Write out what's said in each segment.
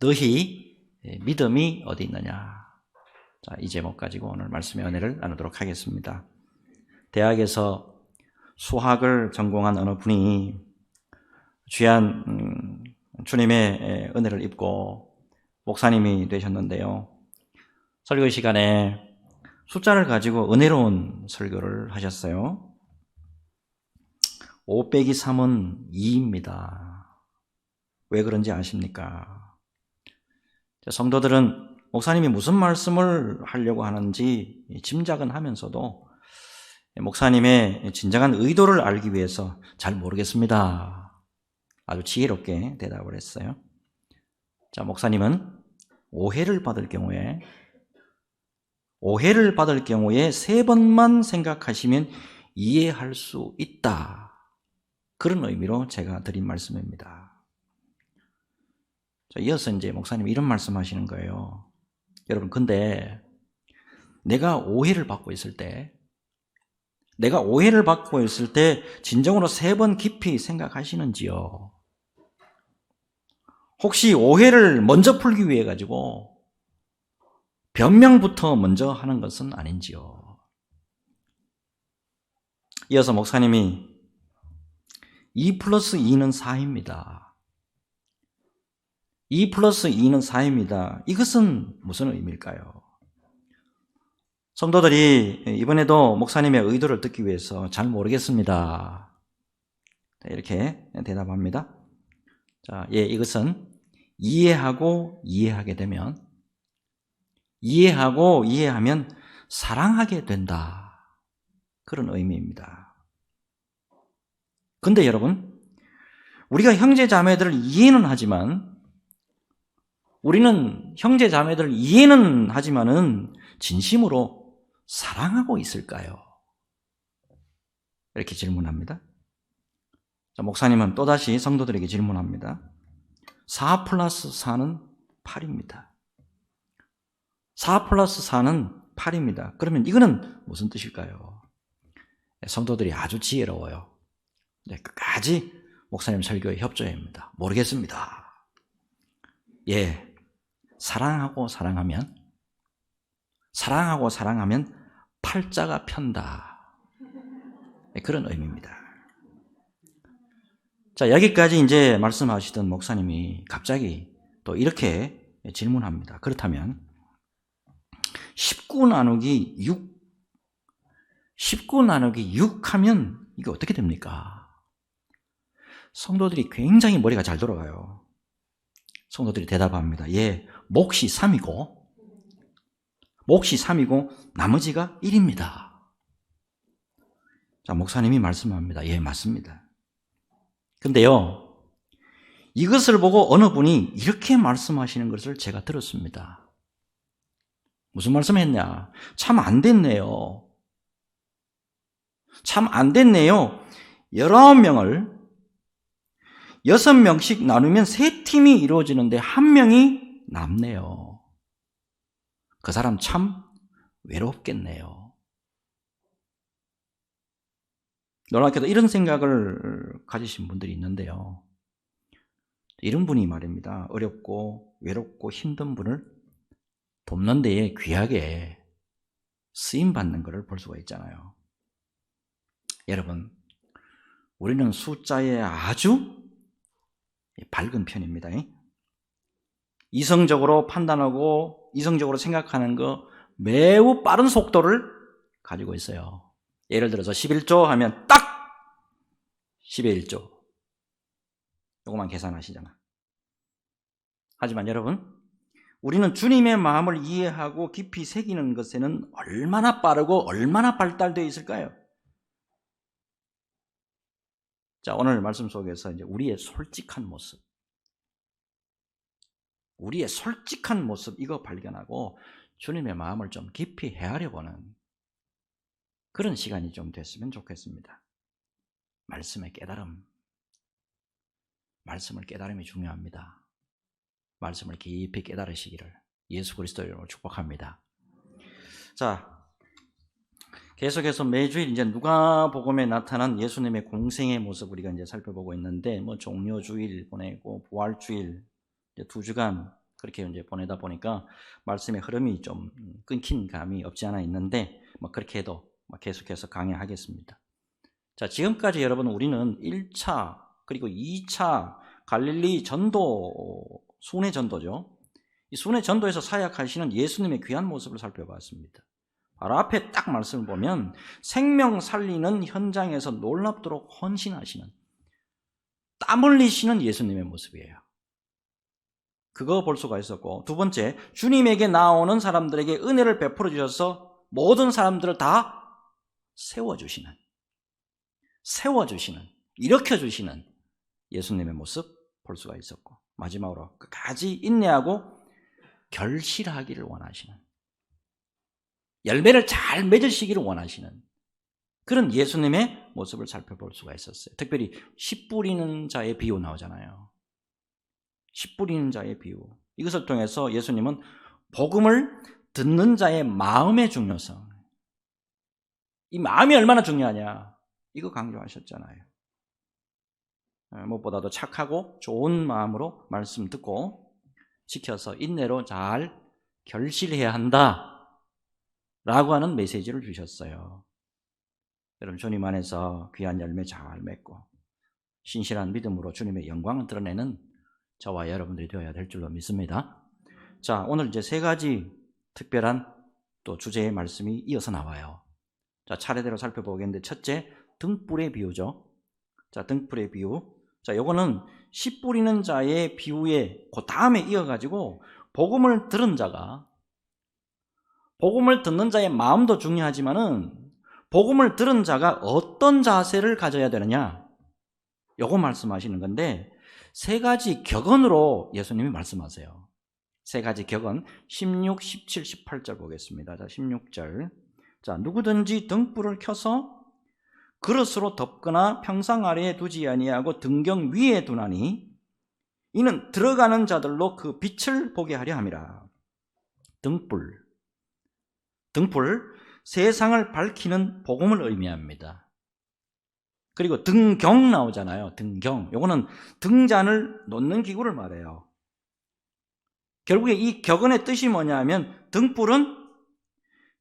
너희 믿음이 어디 있느냐. 자, 이 제목 가지고 오늘 말씀의 은혜를 나누도록 하겠습니다. 대학에서 수학을 전공한 어느 분이 귀한 주님의 은혜를 입고 목사님이 되셨는데요. 설교 시간에 숫자를 가지고 은혜로운 설교를 하셨어요. 5 빼기 3은 2입니다. 왜 그런지 아십니까? 성도들은 목사님이 무슨 말씀을 하려고 하는지 짐작은 하면서도 목사님의 진정한 의도를 알기 위해서 잘 모르겠습니다. 아주 지혜롭게 대답을 했어요. 자, 목사님은 오해를 받을 경우에 3번만 생각하시면 이해할 수 있다. 그런 의미로 제가 드린 말씀입니다. 자, 이어서 이제 목사님이 이런 말씀 하시는 거예요. 여러분, 근데 내가 오해를 받고 있을 때 진정으로 3번 깊이 생각하시는지요? 혹시 오해를 먼저 풀기 위해 가지고 변명부터 먼저 하는 것은 아닌지요? 이어서 목사님이 2 플러스 2는 4입니다. 2 플러스 2는 4입니다. 이것은 무슨 의미일까요? 성도들이 이번에도 목사님의 의도를 듣기 위해서 잘 모르겠습니다. 이렇게 대답합니다. 자, 이것은 이해하고 이해하면 사랑하게 된다. 그런 의미입니다. 근데 여러분, 우리가 형제 자매들을 이해는 하지만은 진심으로 사랑하고 있을까요? 이렇게 질문합니다. 자, 목사님은 또다시 성도들에게 질문합니다. 4 플러스 4는 8입니다. 4 플러스 4는 8입니다. 그러면 이거는 무슨 뜻일까요? 성도들이 아주 지혜로워요. 끝까지 목사님 설교에 협조합니다. 모르겠습니다. 사랑하고 사랑하면 팔자가 편다. 그런 의미입니다. 자, 여기까지 이제 말씀하시던 목사님이 갑자기 또 이렇게 질문합니다. 그렇다면 19 나누기 6 하면 이게 어떻게 됩니까? 성도들이 굉장히 머리가 잘 돌아가요. 성도들이 대답합니다. 몫이 3이고 나머지가 1입니다. 자, 목사님이 말씀합니다. 맞습니다. 근데요, 이것을 보고 어느 분이 이렇게 말씀하시는 것을 제가 들었습니다. 무슨 말씀 했냐? 참 안 됐네요. 6명씩 나누면 3팀이 이루어지는데 1명이 남네요. 그 사람 참 외롭겠네요. 놀랍게도 이런 생각을 가지신 분들이 있는데요. 이런 분이 말입니다. 어렵고 외롭고 힘든 분을 돕는 데에 귀하게 쓰임받는 것을 볼 수가 있잖아요. 여러분, 우리는 숫자에 아주 밝은 편입니다. 이성적으로 판단하고 이성적으로 생각하는 거 매우 빠른 속도를 가지고 있어요. 예를 들어서 11조 하면 딱 10의 1조. 요거만 계산하시잖아. 하지만 여러분, 우리는 주님의 마음을 이해하고 깊이 새기는 것에는 얼마나 빠르고 얼마나 발달되어 있을까요? 자, 오늘 말씀 속에서 이제 우리의 솔직한 모습 이거 발견하고 주님의 마음을 좀 깊이 헤아려보는 그런 시간이 좀 됐으면 좋겠습니다. 말씀의 깨달음이 중요합니다. 말씀을 깊이 깨달으시기를 예수 그리스도의 이름으로 축복합니다. 자, 계속해서 매주일 이제 누가복음에 나타난 예수님의 공생의 모습 우리가 이제 살펴보고 있는데 종료주일 보내고 부활주일 이제 2주간 그렇게 이제 보내다 보니까 말씀의 흐름이 좀 끊긴 감이 없지 않아 있는데, 그렇게 해도 계속해서 강의하겠습니다. 자, 지금까지 여러분 우리는 1차 그리고 2차 갈릴리 전도, 순회 전도죠. 이 순회 전도에서 사역하시는 예수님의 귀한 모습을 살펴봤습니다. 바로 앞에 딱 말씀을 보면 생명 살리는 현장에서 놀랍도록 헌신하시는, 땀 흘리시는 예수님의 모습이에요. 그거 볼 수가 있었고, 두 번째, 주님에게 나오는 사람들에게 은혜를 베풀어 주셔서 모든 사람들을 다 세워주시는, 일으켜주시는 예수님의 모습 볼 수가 있었고, 마지막으로 끝까지 인내하고 결실하기를 원하시는, 열매를 잘 맺으시기를 원하시는 그런 예수님의 모습을 살펴볼 수가 있었어요. 특별히 씨 뿌리는 자의 비유 나오잖아요. 씨 뿌리는 자의 비유. 이것을 통해서 예수님은 복음을 듣는 자의 마음의 중요성, 이 마음이 얼마나 중요하냐, 이거 강조하셨잖아요. 무엇보다도 착하고 좋은 마음으로 말씀 듣고 지켜서 인내로 잘 결실해야 한다 라고 하는 메시지를 주셨어요. 여러분, 주님 안에서 귀한 열매 잘 맺고 신실한 믿음으로 주님의 영광을 드러내는 저와 여러분들이 되어야 될 줄로 믿습니다. 자, 오늘 이제 세 가지 특별한 또 주제의 말씀이 이어서 나와요. 자, 차례대로 살펴보겠는데, 첫째, 등불의 비유죠. 자, 등불의 비유. 자, 요거는 씨 뿌리는 자의 비유에 그 다음에 이어가지고 복음을 들은 자가, 복음을 듣는 자의 마음도 중요하지만은 복음을 들은 자가 어떤 자세를 가져야 되느냐, 요거 말씀하시는 건데, 세 가지 격언으로 예수님이 말씀하세요. 세 가지 격언, 16, 17, 18절 보겠습니다. 자, 16절. 자, 누구든지 등불을 켜서 그릇으로 덮거나 평상 아래에 두지 아니하고 등경 위에 두나니 이는 들어가는 자들로 그 빛을 보게 하려 함이라. 등불, 세상을 밝히는 복음을 의미합니다. 그리고 등경 나오잖아요. 등경. 요거는 등잔을 놓는 기구를 말해요. 결국에 이 격언의 뜻이 뭐냐면 등불은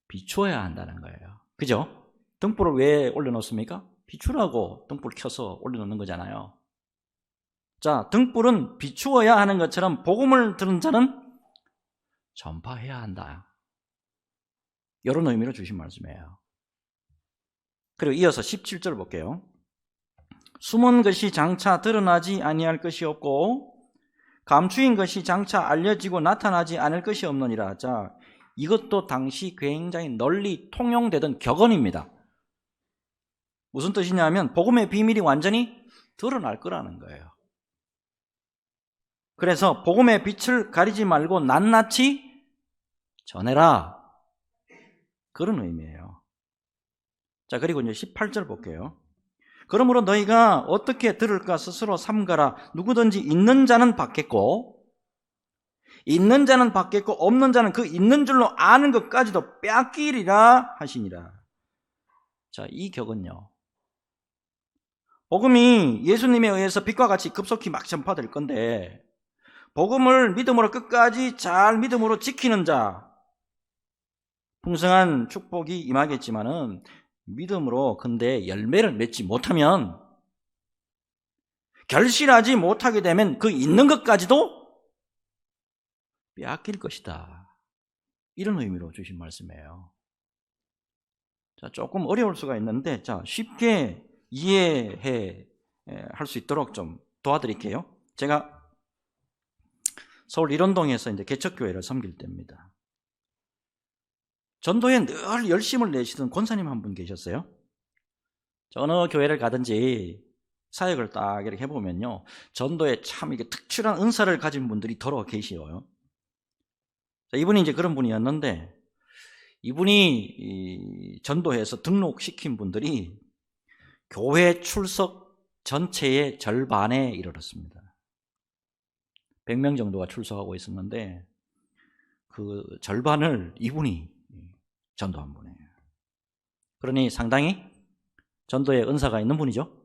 비추어야 한다는 거예요. 그죠? 등불을 왜 올려놓습니까? 비추라고 등불 켜서 올려놓는 거잖아요. 자, 등불은 비추어야 하는 것처럼 복음을 들은 자는 전파해야 한다, 이런 의미로 주신 말씀이에요. 그리고 이어서 17절 볼게요. 숨은 것이 장차 드러나지 아니할 것이 없고 감추인 것이 장차 알려지고 나타나지 않을 것이 없느니라. 자, 이것도 당시 굉장히 널리 통용되던 격언입니다. 무슨 뜻이냐면 복음의 비밀이 완전히 드러날 거라는 거예요. 그래서 복음의 빛을 가리지 말고 낱낱이 전해라, 그런 의미예요. 자, 그리고 이제 18절 볼게요. 그러므로 너희가 어떻게 들을까 스스로 삼가라. 누구든지 있는 자는 받겠고 없는 자는 그 있는 줄로 아는 것까지도 빼앗기리라 하시니라. 자, 이 격은요, 복음이 예수님에 의해서 빛과 같이 급속히 막 전파될 건데, 복음을 믿음으로 끝까지 잘 믿음으로 지키는 자, 풍성한 축복이 임하겠지만은 믿음으로 근데 열매를 맺지 못하면, 결실하지 못하게 되면 그 있는 것까지도 빼앗길 것이다, 이런 의미로 주신 말씀이에요. 자, 조금 어려울 수가 있는데, 자, 쉽게 이해할 수 있도록 좀 도와드릴게요. 제가 서울 일원동에서 이제 개척교회를 섬길 때입니다. 전도에 늘 열심을 내시던 권사님 한 분 계셨어요. 어느 교회를 가든지 사역을 딱 이렇게 해보면요, 전도에 참 이게 특출한 은사를 가진 분들이 더러 계시어요. 이분이 이제 그런 분이었는데, 이분이 전도해서 등록시킨 분들이 교회 출석 전체의 절반에 이르렀습니다. 100명 정도가 출석하고 있었는데 그 절반을 이분이 전도한 분이에요. 그러니 상당히 전도에 은사가 있는 분이죠.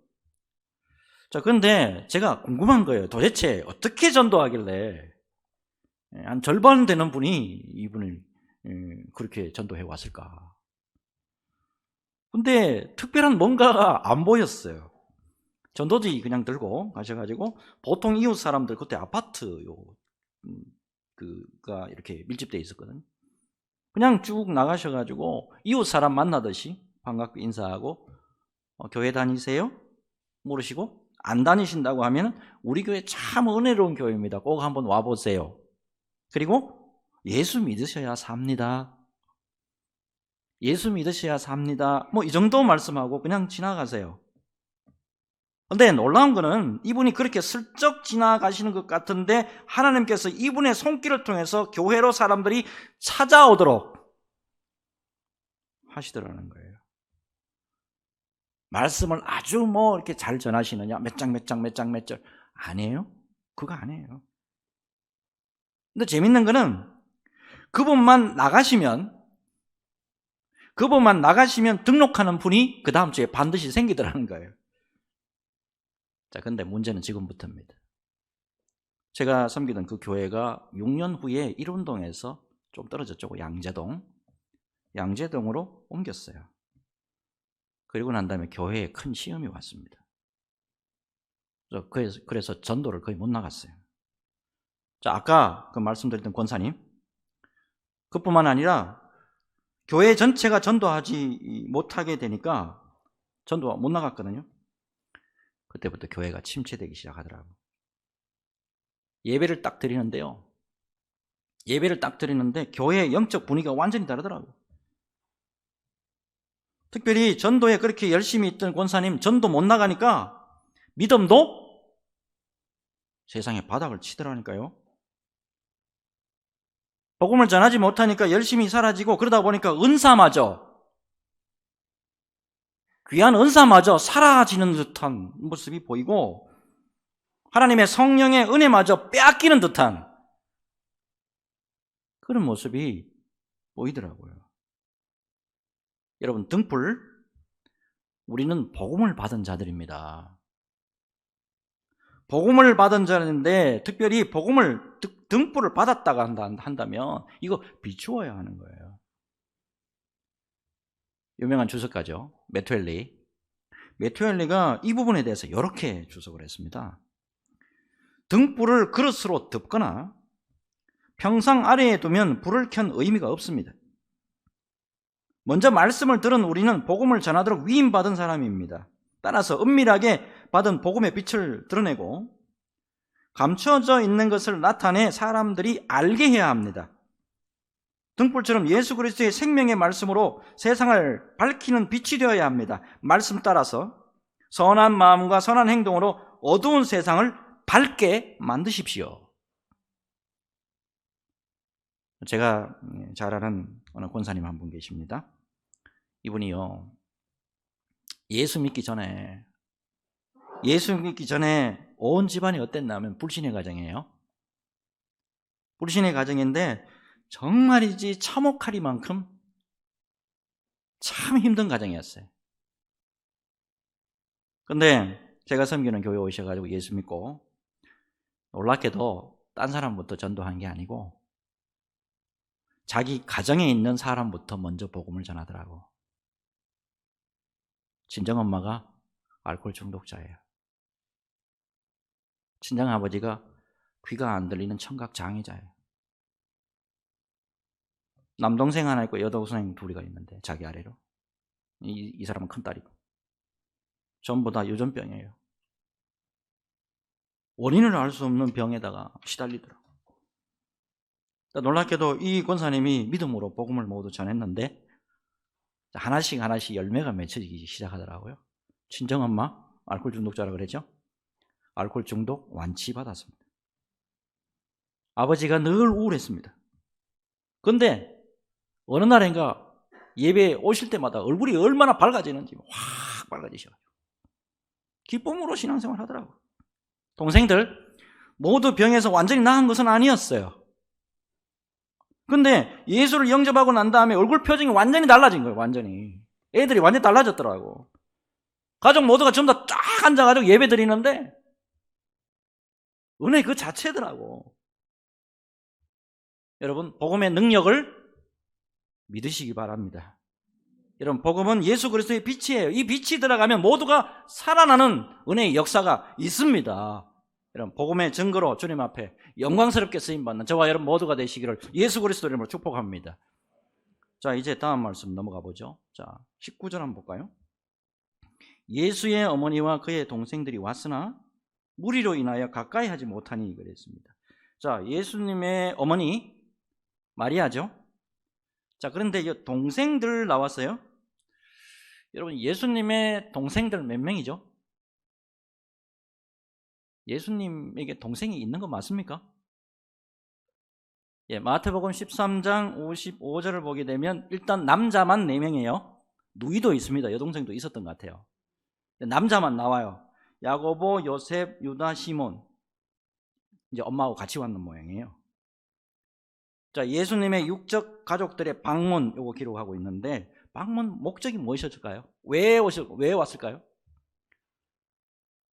자, 그런데 제가 궁금한 거예요. 도대체 어떻게 전도하길래 한 절반 되는 분이 이분을 그렇게 전도해 왔을까? 근데 특별한 뭔가가 안 보였어요. 전도지 그냥 들고 가셔가지고 보통 이웃 사람들 그때 아파트 그가 이렇게 밀집되어 있었거든요. 그냥 쭉 나가셔가지고 이웃 사람 만나듯이 반갑게 인사하고 교회 다니세요? 물으시고 안 다니신다고 하면 우리 교회 참 은혜로운 교회입니다. 꼭 한번 와보세요. 그리고 예수 믿으셔야 삽니다. 예수 믿으셔야 삽니다. 뭐 이 정도 말씀하고 그냥 지나가세요. 근데 놀라운 거는 이분이 그렇게 슬쩍 지나가시는 것 같은데 하나님께서 이분의 손길을 통해서 교회로 사람들이 찾아오도록 하시더라는 거예요. 말씀을 아주 뭐 이렇게 잘 전하시느냐, 몇 장 아니에요? 그거 아니에요. 근데 재밌는 거는 그분만 나가시면 등록하는 분이 그 다음 주에 반드시 생기더라는 거예요. 자, 근데 문제는 지금부터입니다. 제가 섬기던 그 교회가 6년 후에 일운동에서 좀 떨어졌죠. 양재동으로 옮겼어요. 그리고 난 다음에 교회에 큰 시험이 왔습니다. 그래서 전도를 거의 못 나갔어요. 자, 아까 그 말씀드렸던 권사님, 그뿐만 아니라 교회 전체가 전도하지 못하게 되니까 전도가 못 나갔거든요. 그때부터 교회가 침체되기 시작하더라고요. 예배를 딱 드리는데요. 교회의 영적 분위기가 완전히 다르더라고요. 특별히 전도에 그렇게 열심히 있던 권사님 전도 못 나가니까 믿음도 세상에 바닥을 치더라니까요. 복음을 전하지 못하니까 열심히 사라지고 그러다 보니까 귀한 은사마저 사라지는 듯한 모습이 보이고 하나님의 성령의 은혜마저 빼앗기는 듯한 그런 모습이 보이더라고요. 여러분, 등불, 우리는 복음을 받은 자들입니다. 복음을 받은 자인데 특별히 등불을 받았다가 한다면 이거 비추어야 하는 거예요. 유명한 주석가죠. 메투엘리가 이 부분에 대해서 이렇게 주석을 했습니다. 등불을 그릇으로 덮거나 평상 아래에 두면 불을 켠 의미가 없습니다. 먼저 말씀을 들은 우리는 복음을 전하도록 위임받은 사람입니다. 따라서 은밀하게 받은 복음의 빛을 드러내고 감춰져 있는 것을 나타내 사람들이 알게 해야 합니다. 등불처럼 예수 그리스도의 생명의 말씀으로 세상을 밝히는 빛이 되어야 합니다. 말씀 따라서 선한 마음과 선한 행동으로 어두운 세상을 밝게 만드십시오. 제가 잘 아는 어느 권사님 한 분 계십니다. 이분이요, 예수 믿기 전에 온 집안이 어땠나 하면 불신의 가정이에요. 불신의 가정인데 정말이지 참혹하리만큼 참 힘든 가정이었어요. 근데 제가 섬기는 교회 오셔가지고 예수 믿고 놀랍게도 딴 사람부터 전도한 게 아니고 자기 가정에 있는 사람부터 먼저 복음을 전하더라고. 친정엄마가 알코올 중독자예요. 친정아버지가 귀가 안 들리는 청각 장애자예요. 남동생 하나 있고 여동생 둘이가 있는데 자기 아래로. 이 사람은 큰딸이고. 전부 다 유전병이에요. 원인을 알 수 없는 병에다가 시달리더라고요. 놀랍게도 이 권사님이 믿음으로 복음을 모두 전했는데 하나씩 열매가 맺혀지기 시작하더라고요. 친정엄마 알코올 중독자라고 그랬죠? 알코올 중독 완치받았습니다. 아버지가 늘 우울했습니다. 그런데 어느 날인가 예배에 오실 때마다 얼굴이 얼마나 밝아지는지 확 밝아지셔가지고 기쁨으로 신앙생활 하더라고요. 동생들 모두 병에서 완전히 나은 것은 아니었어요. 근데 예수를 영접하고 난 다음에 얼굴 표정이 완전히 달라진 거예요. 애들이 완전히 달라졌더라고. 가족 모두가 전부 다 쫙 앉아가지고 예배 드리는데 은혜 그 자체더라고. 여러분, 복음의 능력을 믿으시기 바랍니다. 여러분, 복음은 예수 그리스도의 빛이에요. 이 빛이 들어가면 모두가 살아나는 은혜의 역사가 있습니다. 여러분, 복음의 증거로 주님 앞에 영광스럽게 쓰임받는 저와 여러분 모두가 되시기를 예수 그리스도 이름으로 축복합니다. 자, 이제 다음 말씀 넘어가 보죠. 자, 19절 한번 볼까요? 예수의 어머니와 그의 동생들이 왔으나 무리로 인하여 가까이 하지 못하니 그랬습니다. 자, 예수님의 어머니 마리아죠. 자, 그런데 이 동생들 나왔어요. 여러분, 예수님의 동생들 몇 명이죠? 예수님에게 동생이 있는 거 맞습니까? 예, 마태복음 13장 55절을 보게 되면 일단 남자만 4명이에요. 누이도 있습니다. 여동생도 있었던 것 같아요. 남자만 나와요. 야고보, 요셉, 유다, 시몬. 이제 엄마하고 같이 왔는 모양이에요. 자, 예수님의 육적 가족들의 방문 요거 기록하고 있는데 방문 목적이 무엇이었을까요? 왜 왔을까요?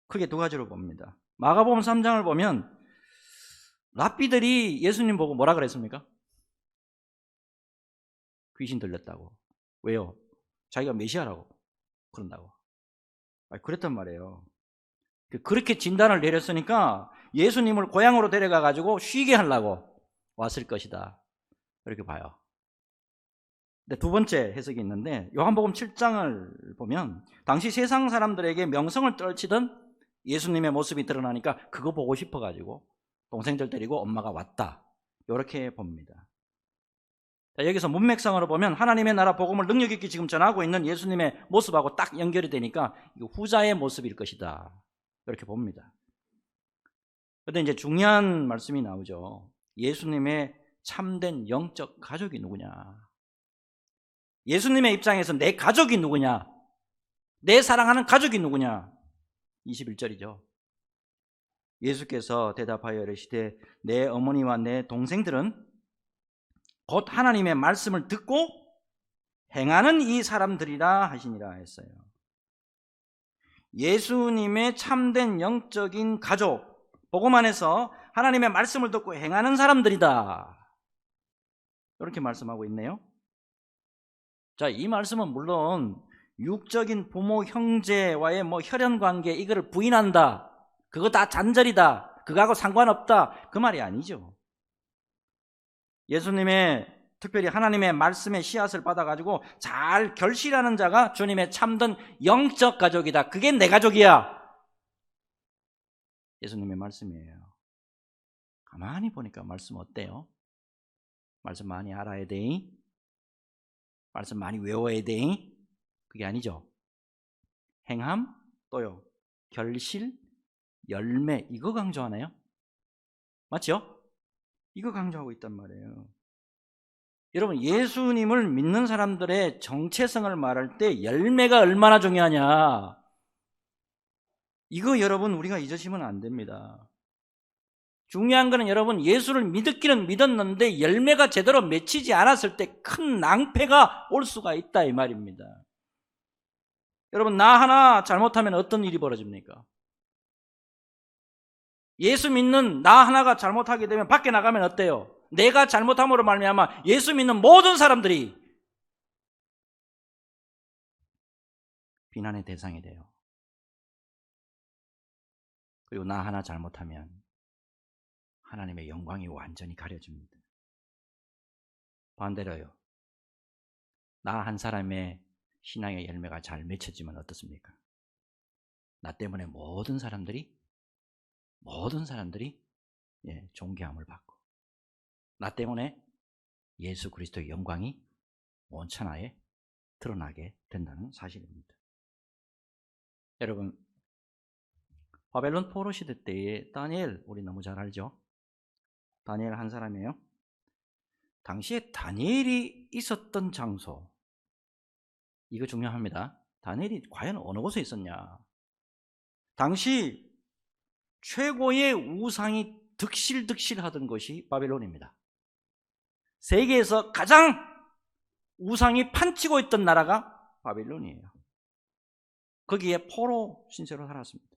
크게 2가지로 봅니다. 마가복음 3장을 보면 랍비들이 예수님 보고 뭐라 그랬습니까? 귀신 들렸다고. 왜요? 자기가 메시아라고 그런다고. 그랬단 말이에요. 그렇게 진단을 내렸으니까 예수님을 고향으로 데려가 가지고 쉬게 하려고 왔을 것이다. 이렇게 봐요. 근데 2번째 해석이 있는데 요한복음 7장을 보면 당시 세상 사람들에게 명성을 떨치던 예수님의 모습이 드러나니까 그거 보고 싶어가지고 동생들 데리고 엄마가 왔다. 이렇게 봅니다. 자, 여기서 문맥상으로 보면 하나님의 나라 복음을 능력 있게 지금 전하고 있는 예수님의 모습하고 딱 연결이 되니까 이거 후자의 모습일 것이다. 이렇게 봅니다. 그런데 이제 중요한 말씀이 나오죠. 예수님의 참된 영적 가족이 누구냐? 예수님의 입장에서 내 가족이 누구냐? 내 사랑하는 가족이 누구냐? 21절이죠. 예수께서 대답하여 이르시되 내 어머니와 내 동생들은 곧 하나님의 말씀을 듣고 행하는 이 사람들이라 하시니라 했어요. 예수님의 참된 영적인 가족, 복음 안에서 하나님의 말씀을 듣고 행하는 사람들이다. 이렇게 말씀하고 있네요. 자, 이 말씀은 물론 육적인 부모, 형제와의 혈연 관계 이거를 부인한다. 그거 다 잔절이다. 그거하고 상관없다. 그 말이 아니죠. 예수님의 특별히 하나님의 말씀의 씨앗을 받아가지고 잘 결실하는 자가 주님의 참된 영적 가족이다. 그게 내 가족이야. 예수님의 말씀이에요. 가만히 보니까 말씀 어때요? 말씀 많이 알아야 돼. 말씀 많이 외워야 돼. 그게 아니죠. 행함, 또요. 결실, 열매, 이거 강조하나요? 맞죠? 이거 강조하고 있단 말이에요. 여러분, 예수님을 믿는 사람들의 정체성을 말할 때 열매가 얼마나 중요하냐. 이거 여러분 우리가 잊으시면 안 됩니다. 중요한 거는 여러분 예수를 믿기는 믿었는데 열매가 제대로 맺히지 않았을 때 큰 낭패가 올 수가 있다 이 말입니다. 여러분, 나 하나 잘못하면 어떤 일이 벌어집니까? 예수 믿는 나 하나가 잘못하게 되면 밖에 나가면 어때요? 내가 잘못함으로 말미암아 예수 믿는 모든 사람들이 비난의 대상이 돼요. 그리고 나 하나 잘못하면 하나님의 영광이 완전히 가려집니다. 반대로요. 나 한 사람의 신앙의 열매가 잘 맺혀지면 어떻습니까? 나 때문에 모든 사람들이 존귀함을 받고 나 때문에 예수 그리스도의 영광이 온 천하에 드러나게 된다는 사실입니다. 여러분, 바벨론 포로 시대 때에 다니엘 우리 너무 잘 알죠? 다니엘 한 사람이에요. 당시에 다니엘이 있었던 장소, 이거 중요합니다. 다니엘이 과연 어느 곳에 있었냐? 당시 최고의 우상이 득실득실하던 것이 바벨론입니다. 세계에서 가장 우상이 판치고 있던 나라가 바벨론이에요. 거기에 포로 신세로 살았습니다.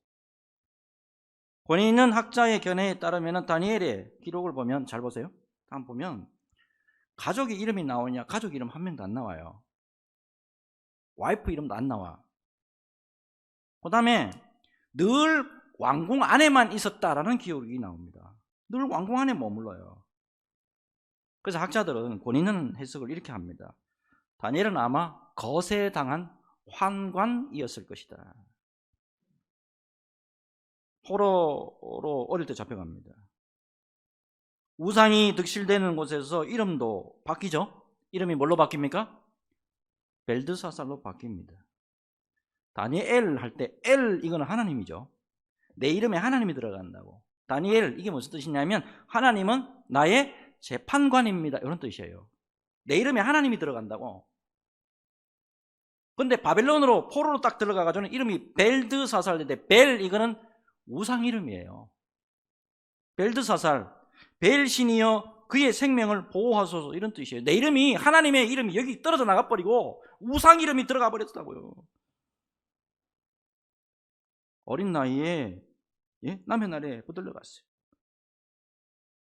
권위 있는 학자의 견해에 따르면 다니엘의 기록을 보면 잘 보세요. 한번 보면 가족의 이름이 나오냐? 가족 이름 한 명도 안 나와요. 와이프 이름도 안 나와. 그 다음에 늘 왕궁 안에만 있었다라는 기록이 나옵니다. 늘 왕궁 안에 머물러요. 그래서 학자들은 권위 있는 해석을 이렇게 합니다. 다니엘은 아마 거세당한 환관이었을 것이다. 포로로 어릴 때 잡혀갑니다. 우상이 득실되는 곳에서 이름도 바뀌죠. 이름이 뭘로 바뀝니까? 벨드사살로 바뀝니다. 다니엘 할 때 엘 이거는 하나님이죠. 내 이름에 하나님이 들어간다고. 다니엘 이게 무슨 뜻이냐면 하나님은 나의 재판관입니다 이런 뜻이에요. 내 이름에 하나님이 들어간다고. 근데 바벨론으로 포로로 딱 들어가가지고는 이름이 벨드사살인데 벨 이거는 우상 이름이에요. 벨드사살 벨 신이여 그의 생명을 보호하소서 이런 뜻이에요. 내 이름이 하나님의 이름이 여기 떨어져 나가버리고 우상 이름이 들어가 버렸다고요. 어린 나이에 남의 나라에 붙들려갔어요.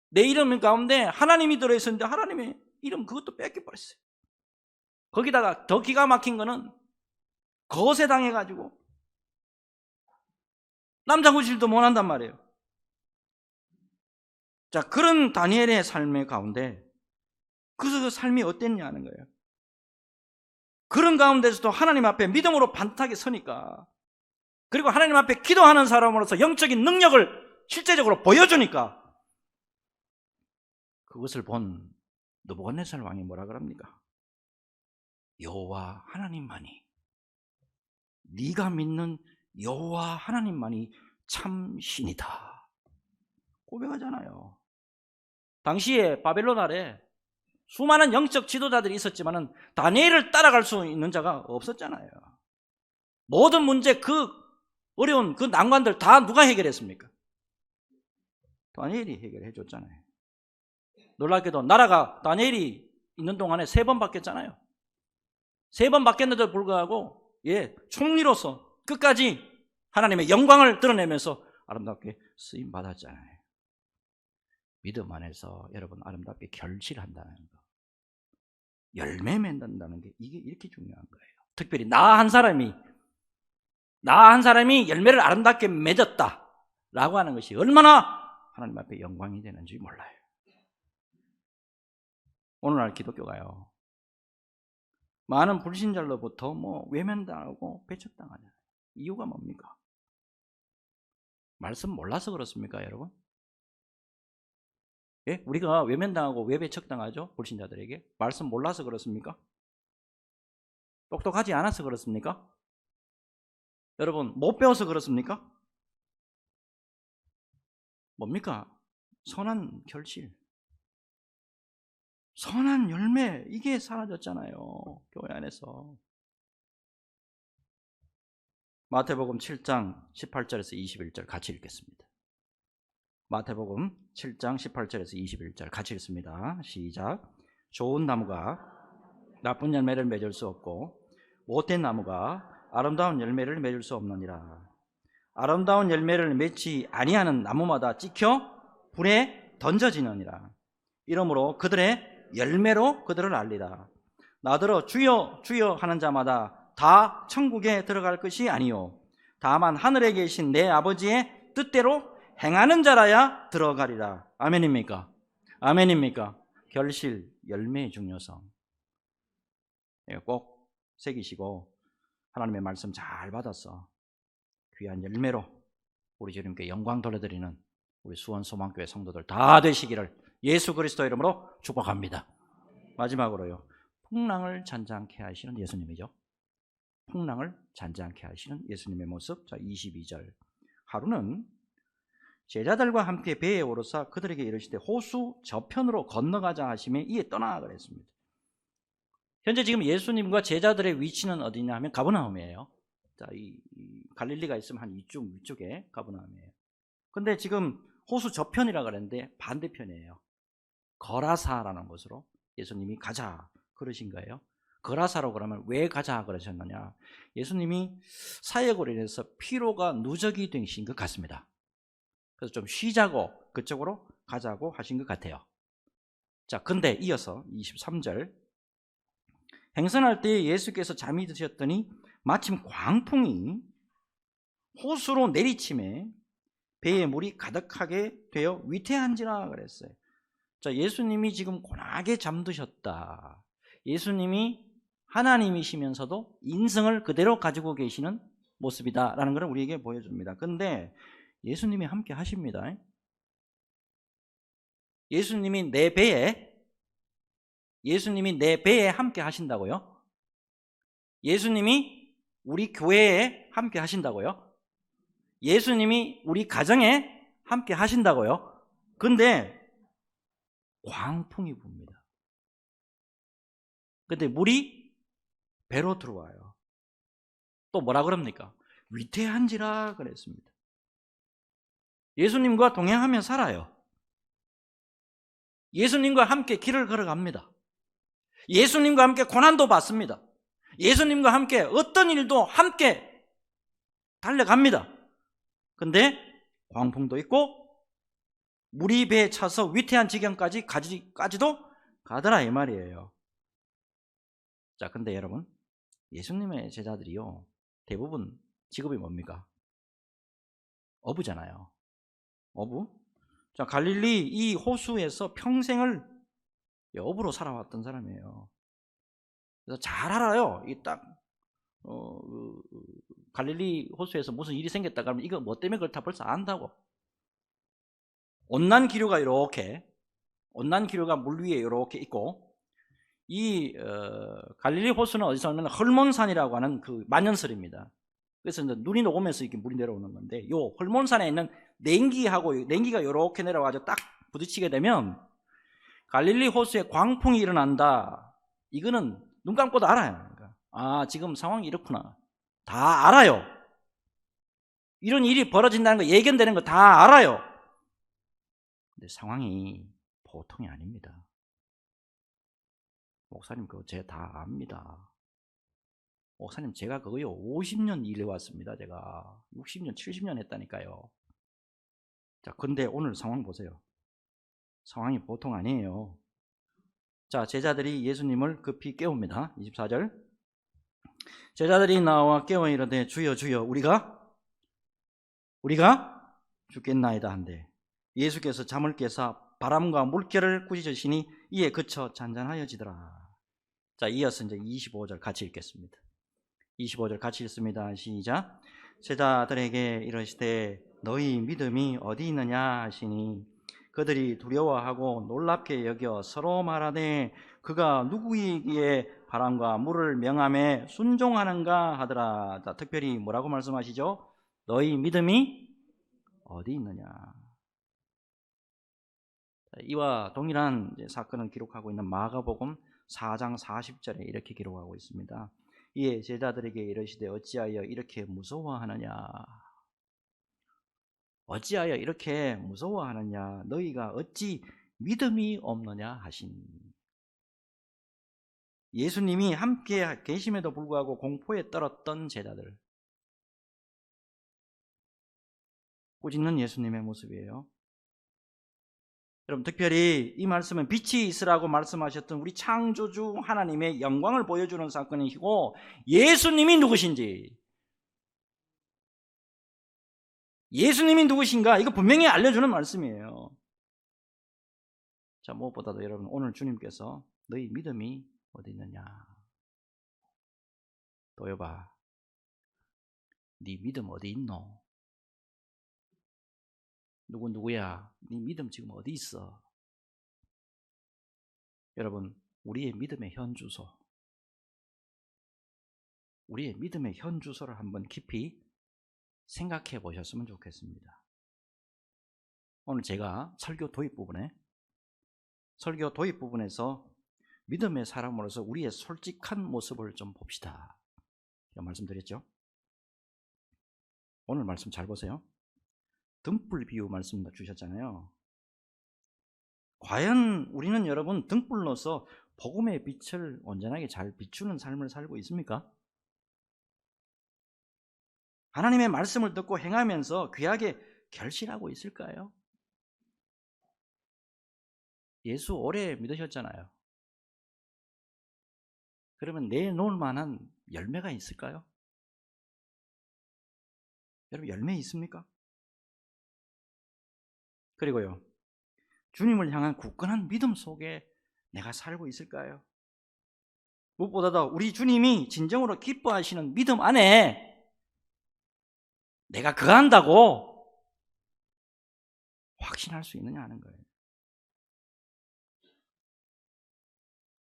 내 이름 가운데 하나님이 들어있었는데 하나님의 이름 그것도 뺏겨버렸어요. 거기다가 더 기가 막힌 거는 거세 당해가지고 남자 구실도 못한단 말이에요. 자, 그런 다니엘의 삶의 가운데 그 삶이 어땠냐는 거예요. 그런 가운데서도 하나님 앞에 믿음으로 반듯하게 서니까, 그리고 하나님 앞에 기도하는 사람으로서 영적인 능력을 실제적으로 보여주니까 그것을 본 느부갓네살 왕이 뭐라 그럽니까? 여호와 하나님만이, 네가 믿는 여호와 하나님만이 참 신이다 고백하잖아요. 당시에 바벨론 아래 수많은 영적 지도자들이 있었지만 다니엘을 따라갈 수 있는 자가 없었잖아요. 모든 문제, 그 어려운 그 난관들 다 누가 해결했습니까? 다니엘이 해결해 줬잖아요. 놀랍게도 나라가 다니엘이 있는 동안에 3번 바뀌었잖아요. 3번 바뀌었는데도 불구하고 총리로서 끝까지 하나님의 영광을 드러내면서 아름답게 쓰임 받았잖아요. 믿음 안에서 여러분 아름답게 결실한다는 거, 열매 맺는다는 게 이게 이렇게 중요한 거예요. 특별히 나 한 사람이 열매를 아름답게 맺었다라고 하는 것이 얼마나 하나님 앞에 영광이 되는지 몰라요. 오늘날 기독교가요, 많은 불신자로부터 외면당하고 배척당하잖아요. 이유가 뭡니까? 말씀 몰라서 그렇습니까, 여러분? 우리가 외면당하고 왜 배척당하죠? 불신자들에게. 말씀 몰라서 그렇습니까? 똑똑하지 않아서 그렇습니까? 여러분 못 배워서 그렇습니까? 뭡니까? 선한 결실, 선한 열매, 이게 사라졌잖아요, 교회 안에서. 마태복음 7장 18절에서 21절 같이 읽겠습니다. 마태복음 7장 18절에서 21절 같이 읽습니다. 시작. 좋은 나무가 나쁜 열매를 맺을 수 없고 못된 나무가 아름다운 열매를 맺을 수 없느니라. 아름다운 열매를 맺지 아니하는 나무마다 찍혀 불에 던져지느니라. 이러므로 그들의 열매로 그들을 알리라. 나더러 주여 주여 하는 자마다 다 천국에 들어갈 것이 아니요 다만 하늘에 계신 내 아버지의 뜻대로 행하는 자라야 들어가리라. 아멘입니까? 아멘입니까? 결실, 열매의 중요성 꼭 새기시고 하나님의 말씀 잘 받아서 귀한 열매로 우리 주님께 영광 돌려드리는 우리 수원 소망교회 성도들 다 되시기를 예수 그리스도 이름으로 축복합니다. 마지막으로요, 풍랑을 잔잔케 하시는 예수님이죠. 풍랑을 잔잔케 하시는 예수님의 모습. 자, 22절. 하루는 제자들과 함께 배에 오르사 그들에게 이르시되 호수 저편으로 건너가자 하시매 이에 떠나가 그랬습니다. 현재 지금 예수님과 제자들의 위치는 어디냐 하면 가버나움이에요. 자, 이 갈릴리가 있으면 한 이쪽에 가버나움이에요. 근데 지금 호수 저편이라 그랬는데 반대편이에요. 거라사라는 곳으로 예수님이 가자 그러신 거예요. 거라사로 그러면 왜 가자 그러셨느냐? 예수님이 사역으로 인해서 피로가 누적이 되신 것 같습니다. 그래서 좀 쉬자고 그쪽으로 가자고 하신 것 같아요. 자, 근데 이어서 23절. 행선할 때 예수께서 잠이 드셨더니 마침 광풍이 호수로 내리침에 배에 물이 가득하게 되어 위태한지라 그랬어요. 자, 예수님이 지금 고나게 잠드셨다. 예수님이 하나님이시면서도 인성을 그대로 가지고 계시는 모습이다라는 것을 우리에게 보여줍니다. 그런데 예수님이 함께 하십니다. 예수님이 내 배에 함께 하신다고요? 예수님이 우리 교회에 함께 하신다고요? 예수님이 우리 가정에 함께 하신다고요? 근데 광풍이 붑니다. 근데 물이 배로 들어와요. 또 뭐라 그럽니까? 위태한지라 그랬습니다. 예수님과 동행하며 살아요. 예수님과 함께 길을 걸어갑니다. 예수님과 함께 고난도 받습니다. 예수님과 함께 어떤 일도 함께 달려갑니다. 근데 광풍도 있고 물이 배에 차서 위태한 지경까지도 가더라 이 말이에요. 자, 근데 여러분, 예수님의 제자들이요, 대부분 직업이 뭡니까? 어부잖아요. 어부. 자, 갈릴리 이 호수에서 평생을 어부로 살아왔던 사람이에요. 그래서 잘 알아요. 이 딱 갈릴리 호수에서 무슨 일이 생겼다 그러면 이거 뭐 때문에 그렇다 벌써 안다고. 온난 기류가 물 위에 이렇게 있고, 이 갈릴리 호수는 어디서 오면 헐몬산이라고 하는 그 만년설입니다. 그래서 이제 눈이 녹으면서 이렇게 물이 내려오는 건데, 요 헐몬산에 있는 냉기가 이렇게 내려와서 딱 부딪히게 되면 갈릴리 호수에 광풍이 일어난다. 이거는 눈 감고도 알아요. 그러니까, 아, 지금 상황이 이렇구나. 다 알아요. 이런 일이 벌어진다는 거, 예견되는 거 다 알아요. 근데 상황이 보통이 아닙니다. 목사님, 그거 제가 다 압니다. 목사님, 제가 그거요 50년 일해왔습니다. 제가 60년 70년 했다니까요. 자, 근데 오늘 상황 보세요. 상황이 보통 아니에요. 자, 제자들이 예수님을 급히 깨웁니다. 24절. 제자들이 나와 깨워 이르되 주여 주여 우리가 죽겠나이다 한데, 예수께서 잠을 깨사 바람과 물결을 꾸짖으시니 이에 그쳐 잔잔하여지더라. 자, 이어서 이제 25절 같이 읽겠습니다. 25절 같이 읽습니다. 시작. 제자들에게 이르시되 너희 믿음이 어디 있느냐 하시니 그들이 두려워하고 놀랍게 여겨 서로 말하되 그가 누구이기에 바람과 물을 명함에 순종하는가 하더라. 자, 특별히 뭐라고 말씀하시죠? 너희 믿음이 어디 있느냐. 이와 동일한 사건을 기록하고 있는 마가복음 4장 40절에 이렇게 기록하고 있습니다. 이에 제자들에게 이르시되 어찌하여 이렇게 무서워하느냐. 어찌하여 이렇게 무서워하느냐. 너희가 어찌 믿음이 없느냐 하시니. 예수님이 함께 계심에도 불구하고 공포에 떨었던 제자들. 꾸짖는 예수님의 모습이에요. 여러분, 특별히 이 말씀은 빛이 있으라고 말씀하셨던 우리 창조주 하나님의 영광을 보여주는 사건이시고, 예수님이 누구신가 이거 분명히 알려주는 말씀이에요. 자, 무엇보다도 여러분, 오늘 주님께서 너희 믿음이 어디 있느냐. 또 여봐, 네 믿음 어디 있노? 누구야? 네 믿음 지금 어디 있어? 여러분, 우리의 믿음의 현주소를 한번 깊이 생각해 보셨으면 좋겠습니다. 오늘 제가 설교 도입 부분에서 믿음의 사람으로서 우리의 솔직한 모습을 좀 봅시다. 제가 말씀드렸죠? 오늘 말씀 잘 보세요. 등불 비유 말씀 주셨잖아요. 과연 우리는 여러분 등불로서 복음의 빛을 온전하게 잘 비추는 삶을 살고 있습니까? 하나님의 말씀을 듣고 행하면서 귀하게 결실하고 있을까요? 예수 오래 믿으셨잖아요. 그러면 내놓을 만한 열매가 있을까요? 여러분, 열매 있습니까? 그리고요, 주님을 향한 굳건한 믿음 속에 내가 살고 있을까요? 무엇보다도 우리 주님이 진정으로 기뻐하시는 믿음 안에 내가 거한다고 확신할 수 있느냐 하는 거예요.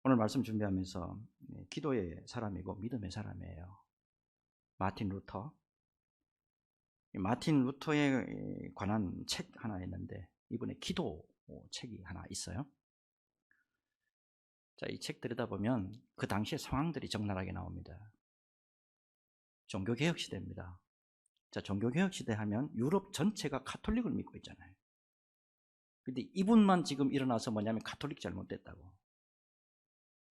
오늘 말씀 준비하면서 기도의 사람이고 믿음의 사람이에요. 마틴 루터. 마틴 루터에 관한 책 하나 있는데 이번에 기도 책이 하나 있어요. 자, 이 책 들여다보면 그 당시의 상황들이 적나라하게 나옵니다. 종교개혁 시대입니다. 자, 종교개혁 시대 하면 유럽 전체가 가톨릭을 믿고 있잖아요. 근데 이분만 지금 일어나서 뭐냐면 가톨릭 잘못됐다고,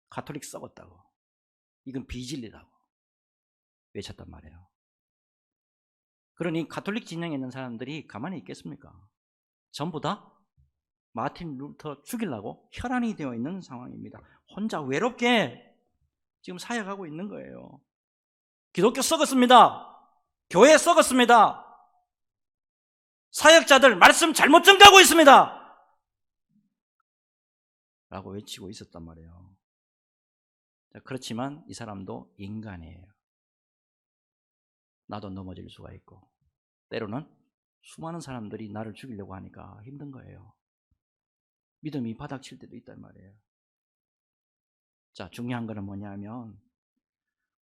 가톨릭 썩었다고, 이건 비진리다고 외쳤단 말이에요. 그러니 가톨릭 진영에 있는 사람들이 가만히 있겠습니까? 전부 다 마틴 루터 죽이려고 혈안이 되어 있는 상황입니다. 혼자 외롭게 지금 사역하고 있는 거예요. 기독교 썩었습니다. 교회 썩었습니다. 사역자들 말씀 잘못 전가하고 있습니다. 라고 외치고 있었단 말이에요. 그렇지만 이 사람도 인간이에요. 나도 넘어질 수가 있고 때로는 수많은 사람들이 나를 죽이려고 하니까 힘든 거예요. 믿음이 바닥칠 때도 있단 말이에요. 자, 중요한 거는 뭐냐면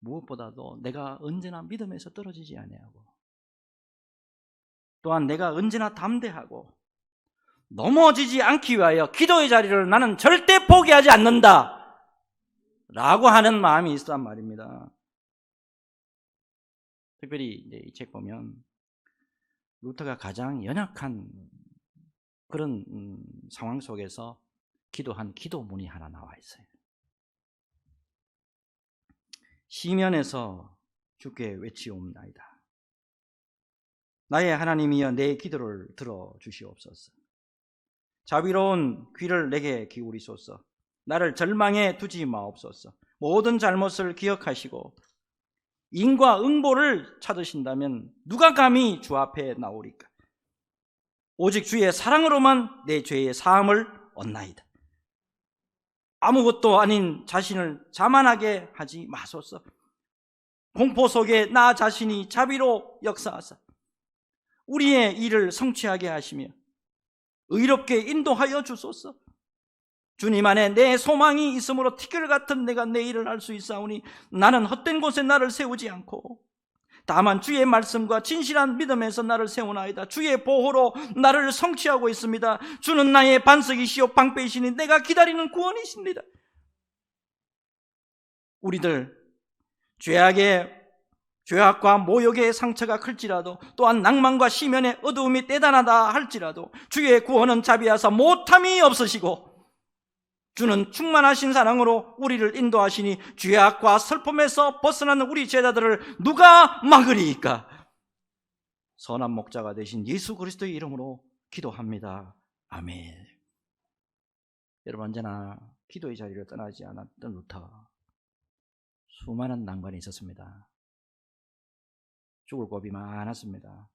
무엇보다도 내가 언제나 믿음에서 떨어지지 아니하고 또한 내가 언제나 담대하고 넘어지지 않기 위하여 기도의 자리를 나는 절대 포기하지 않는다 라고 하는 마음이 있단 말입니다. 특별히 이제 이 책 보면 루터가 가장 연약한 그런 상황 속에서 기도한 기도문이 하나 나와 있어요. 시면에서 주께 외치옵나이다. 나의 하나님이여 내 기도를 들어주시옵소서. 자비로운 귀를 내게 기울이소서. 나를 절망에 두지 마옵소서. 모든 잘못을 기억하시고 인과 응보를 찾으신다면 누가 감히 주 앞에 나오리까? 오직 주의 사랑으로만 내 죄의 사함을 얻나이다. 아무것도 아닌 자신을 자만하게 하지 마소서. 공포 속에 나 자신이 자비로 역사하사 우리의 일을 성취하게 하시며 의롭게 인도하여 주소서. 주님 안에 내 소망이 있으므로 티끌 같은 내가 내 일을 할 수 있사오니 나는 헛된 곳에 나를 세우지 않고 다만 주의 말씀과 진실한 믿음에서 나를 세우나이다. 주의 보호로 나를 성취하고 있습니다. 주는 나의 반석이시오 방패이시니 내가 기다리는 구원이십니다. 우리들 죄악과 모욕의 상처가 클지라도 또한 낭만과 시면의 어두움이 대단하다 할지라도 주의 구원은 자비하사 못함이 없으시고 주는 충만하신 사랑으로 우리를 인도하시니 죄악과 슬픔에서 벗어나는 우리 제자들을 누가 막으리이까? 선한 목자가 되신 예수 그리스도의 이름으로 기도합니다. 아멘. 여러분, 언제나 기도의 자리를 떠나지 않았던 루터, 수많은 난관이 있었습니다. 죽을 고비 많았습니다.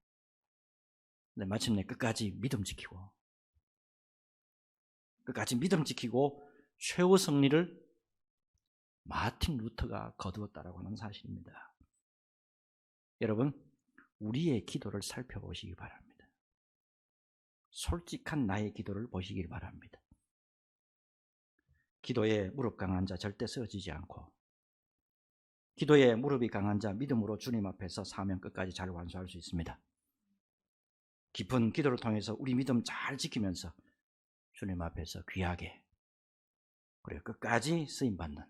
근데 마침내 끝까지 믿음 지키고 최후 승리를 마틴 루터가 거두었다라고 하는 사실입니다. 여러분, 우리의 기도를 살펴보시기 바랍니다. 솔직한 나의 기도를 보시길 바랍니다. 기도에 무릎 강한 자 절대 쓰러지지 않고 기도에 무릎이 강한 자 믿음으로 주님 앞에서 사명 끝까지 잘 완수할 수 있습니다. 깊은 기도를 통해서 우리 믿음 잘 지키면서 주님 앞에서 귀하게 그리고 끝까지 쓰임받는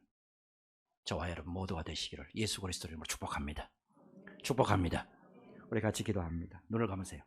저와 여러분 모두가 되시기를 예수 그리스도의 이름으로 축복합니다. 축복합니다. 우리 같이 기도합니다. 눈을 감으세요.